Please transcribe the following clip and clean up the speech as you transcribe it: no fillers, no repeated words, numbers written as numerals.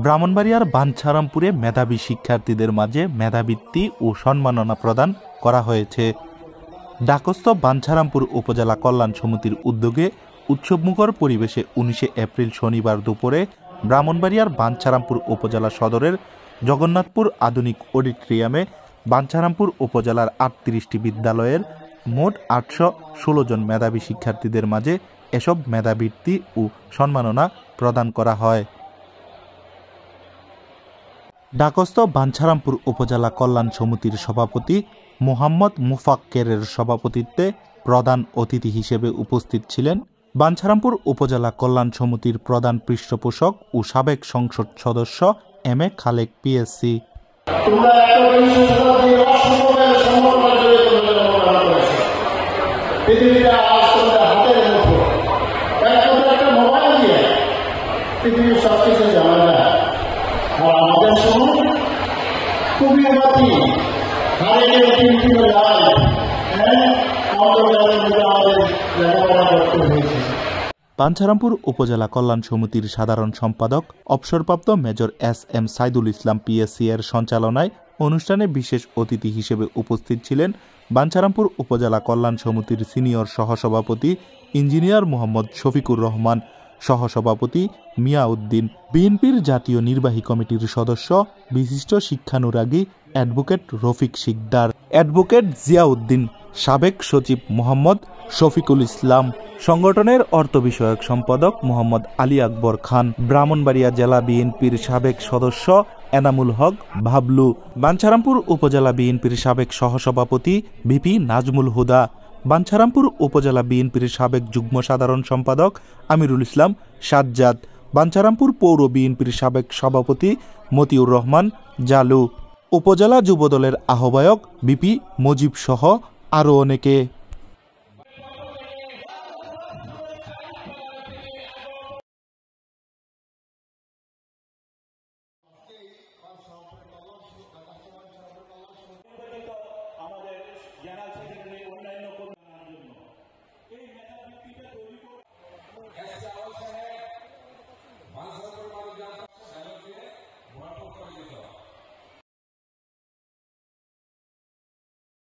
ব্রাহ্মণবাড়িয়ার বাঞ্ছারামপুরে মেধাবী শিক্ষার্থীদের মাঝে মেধাবৃত্তি ও সম্মাননা প্রদান করা হয়েছে। ডাকস্থ বাঞ্ছারামপুর উপজেলা কল্যাণ সমিতির উদ্যোগে উৎসবমুখর পরিবেশে 19 এপ্রিল শনিবার দুপুরে ব্রাহ্মণবাড়িয়ার বাঞ্ছারামপুর উপজেলা সদরের জগন্নাথপুর আধুনিক অডিটোরিয়ামে বাঞ্ছারামপুর উপজেলার 38টি বিদ্যালয়ের মোট 816 জন মেধাবী শিক্ষার্থীদের মাঝে এসব মেধাবৃত্তি ও সম্মাননা প্রদান করা হয়। ডাকস্থ বাঞ্ছারামপুর উপজেলা কল্যাণ সমিতির সভাপতি মোহাম্মদ মুফাক্কেরের সভাপতিত্বে প্রধান অতিথি হিসেবে উপস্থিত ছিলেন বাঞ্ছারামপুর উপজেলা কল্যাণ সমিতির প্রধান পৃষ্ঠপোষক ও সাবেক সংসদ সদস্য M A Khalek PSC. Bancharampur উপজেলা কল্যাণ সমিতির সাধারণ সম্পাদক অবসরপ্রাপ্ত major S M Saidul Islam PSC এর সঞ্চালনায় অনুষ্ঠানে বিশেষ অতিথি হিসেবে উপস্থিত ছিলেন বাঞ্ছারামপুর উপজেলা কল্যাণ সমিতির সিনিয়র সহসভাপতি ইঞ্জিনিয়ার মোহাম্মদ শফিকুর রহমান, সহসভাপতি মিয়া উদ্দিন, বিএনপির জাতীয় নির্বাহী কমিটির সদস্য বিশিষ্ট শিক্ষানুরাগী অ্যাডভোকেট রফিক শিকদার, অ্যাডভোকেট জিয়াউদ্দিন, সাবেক সচিব মোহাম্মদ শফিকুল ইসলাম, সংগঠনের অর্থ বিষয়ক সম্পাদক মোহাম্মদ আলী আকবর খান, ব্রাহ্মণবাড়িয়া জেলা বিএনপির সাবেক সদস্য এনামুল হক ভাবলু, বাঞ্ছারামপুর উপজেলা বিএনপির সাবেক সহসভাপতি ভিপি নাজমুল হুদা, বাঞ্ছারামপুর উপজেলা বিএনপির সাবেক যুগ্ম সাধারণ সম্পাদক আমিরুল ইসলাম সাজ্জাদ, বাঞ্ছারামপুর পৌর বিএনপির সাবেক সভাপতি মতিউর রহমান জালু, উপজেলা যুবদলের আহ্বায়ক বিপি মজিব সহ আরও অনেকে।